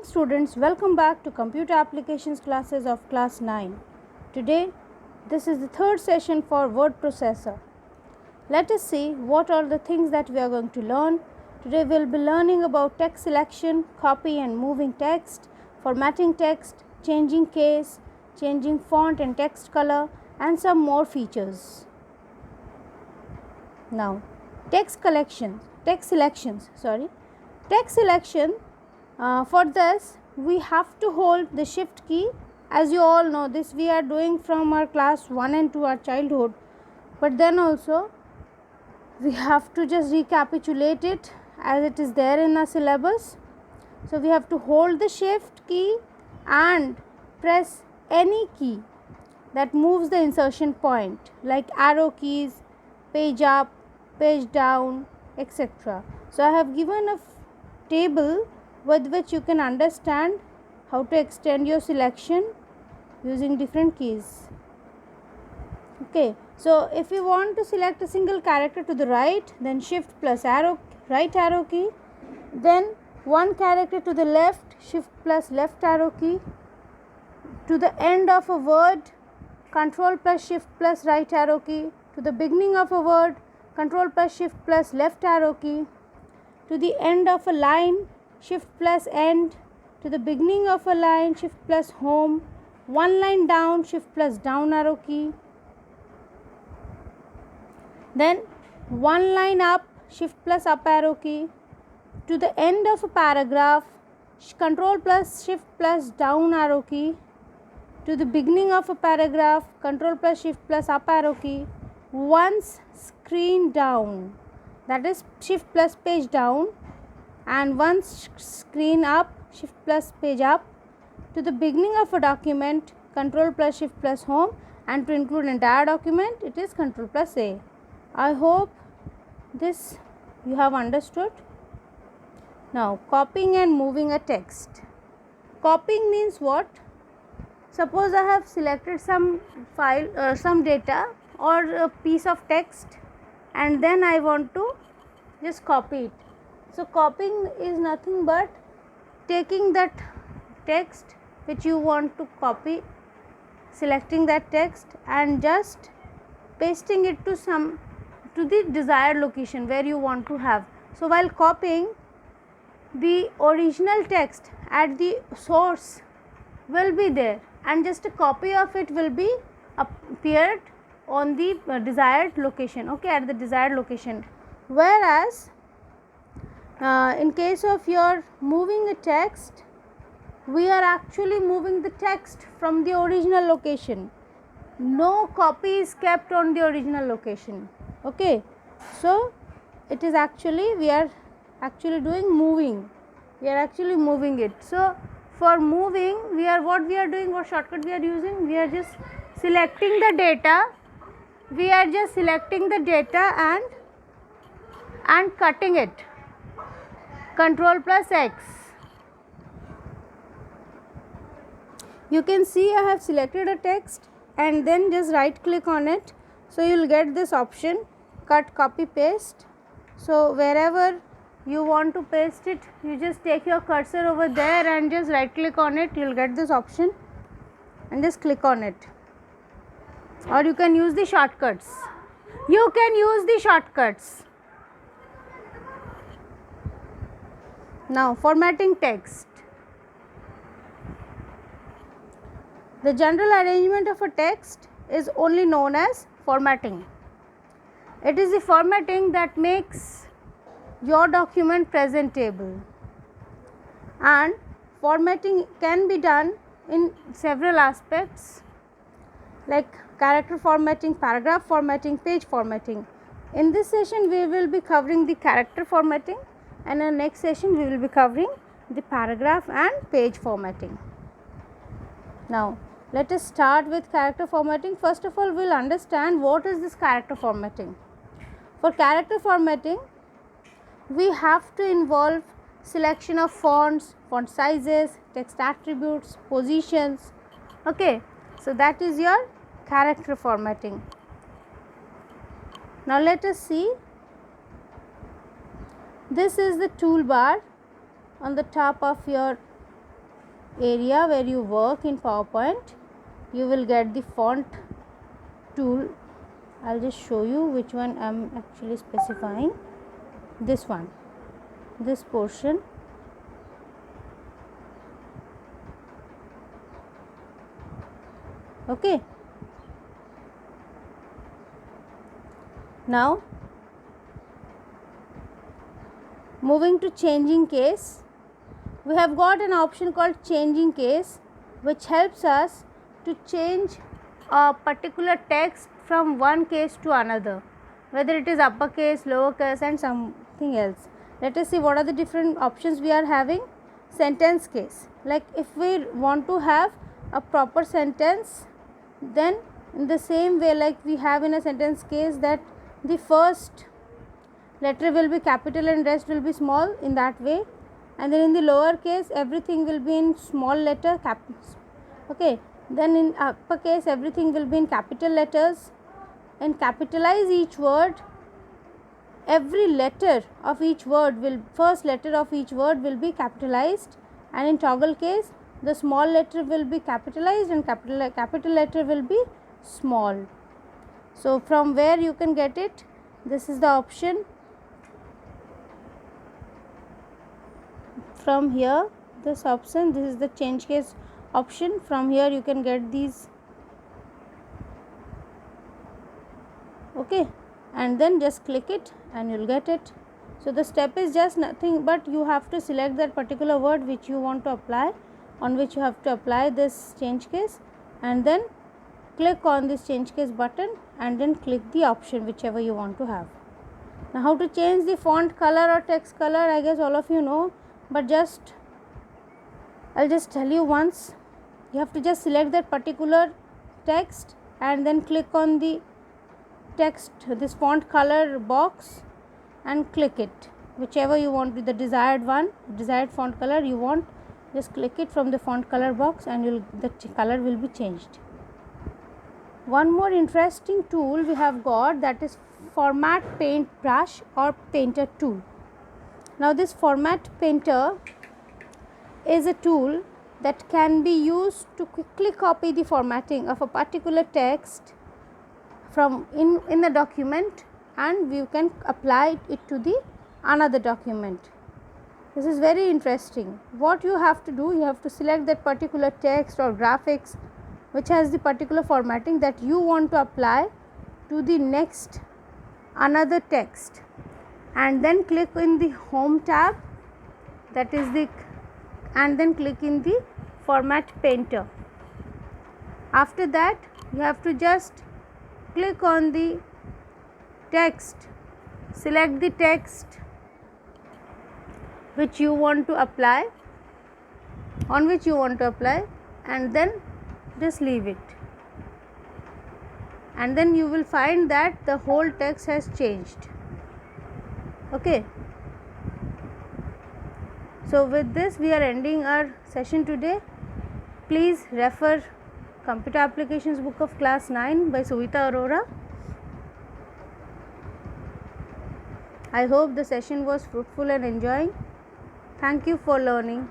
Students, welcome back to computer applications classes of class 9. Today this is the third session for word processor. Let us see what are the things that we are going to learn. Today we will be learning about text selection, copy and moving text, formatting text, changing case, changing font and text color, and some more features. Now, text selections. For this we have to hold the shift key. As you all know, this we are doing from our class 1 and 2, our childhood, but then also we have to just recapitulate it as it is there in our syllabus. So we have to hold the shift key and press any key that moves the insertion point, like arrow keys, page up, page down, etc. So I have given a table with which you can understand how to extend your selection using different keys. Okay, so if you want to select a single character to the right, then shift plus right arrow key, then one character to the left, shift plus left arrow key, to the end of a word, control plus shift plus right arrow key, to the beginning of a word, control plus shift plus left arrow key, to the end of a line, shift plus end, to the beginning of a line, shift plus home, one line down, shift plus down arrow key, then one line up, shift plus up arrow key, to the end of a paragraph, control plus shift plus down arrow key, to the beginning of a paragraph, control plus shift plus up arrow key, once screen down, that is shift plus page down, and once screen up, shift plus page up, to the beginning of a document, control plus shift plus home, and to include entire document, it is control plus A. I hope this you have understood. Now, copying and moving a text. Copying means what? Suppose I have selected some file, some data or a piece of text, and then I want to just copy it. So copying is nothing but taking that text which you want to copy, selecting that text and just pasting it to the desired location where you want to have. So while copying, the original text at the source will be there, and just a copy of it will be appeared on the desired location, okay, at the desired location. Whereas in case of your moving a text, we are actually moving the text from the original location. No copy is kept on the original location. Okay, so it is actually, we are actually doing moving. We are actually moving it. So for moving, what shortcut we are using? We are just selecting the data. We are just selecting the data and cutting it. Control plus X. You can see I have selected a text and then just right click on it. So you will get this option, cut, copy, paste. So wherever you want to paste it, you just take your cursor over there and just right click on it. You will get this option and just click on it. Or you can use the shortcuts. Now, formatting text. The general arrangement of a text is only known as formatting. It is the formatting that makes your document presentable, and formatting can be done in several aspects, like character formatting, paragraph formatting, page formatting. In this session we will be covering the character formatting, and in the next session we will be covering the paragraph and page formatting. Now let us start with character formatting. First of all, we will understand what is this character formatting. For character formatting, we have to involve selection of fonts, font sizes, text attributes, positions. Okay, so that is your character formatting. Now let us see. This is the toolbar on the top of your area where you work in PowerPoint, you will get the font tool. I'll just show you which one I'm actually specifying. This one, this portion. Okay. Now moving to changing case, we have got an option called changing case, which helps us to change a particular text from one case to another, whether it is uppercase, lowercase and something else. Let us see what are the different options we are having. Sentence case, like if we want to have a proper sentence, then in the same way like we have in a sentence case that the first letter will be capital and rest will be small, in that way, and then in the lower case everything will be in small letter okay, then in uppercase everything will be in capital letters, and capitalize each word. Every letter of each word will, first letter of each word will be capitalized, and in toggle case the small letter will be capitalized and capital letter will be small. So from where you can get it, this is the option. From here, this option, this is the change case option. From here you can get these, okay, and then just click it and you'll get it. So the step is just nothing but you have to select that particular word which you want to apply, on which you have to apply this change case, and then click on this change case button and then click the option whichever you want to have. Now how to change the font color or text color, I guess all of you know, but I'll just tell you once. You have to just select that particular text and then click on the text, this font color box, and click it, whichever you want, with the desired one, desired font color you want, just click it from the font color box and the color will be changed. One more interesting tool we have got, that is Format Paintbrush or Painter tool. Now this Format Painter is a tool that can be used to quickly copy the formatting of a particular text from in the document, and you can apply it to the another document. This is very interesting. What you have to do, you have to select that particular text or graphics which has the particular formatting that you want to apply to the next another text, and then click in the home tab, that is the, and then click in the Format Painter. After that you have to just click on the text, select the text which you want to apply, on which you want to apply, and then just leave it, and then you will find that the whole text has changed. Okay, so with this we are ending our session today. Please refer Computer Applications book of class 9 by Suvita Arora. I hope the session was fruitful and enjoying. Thank you for learning.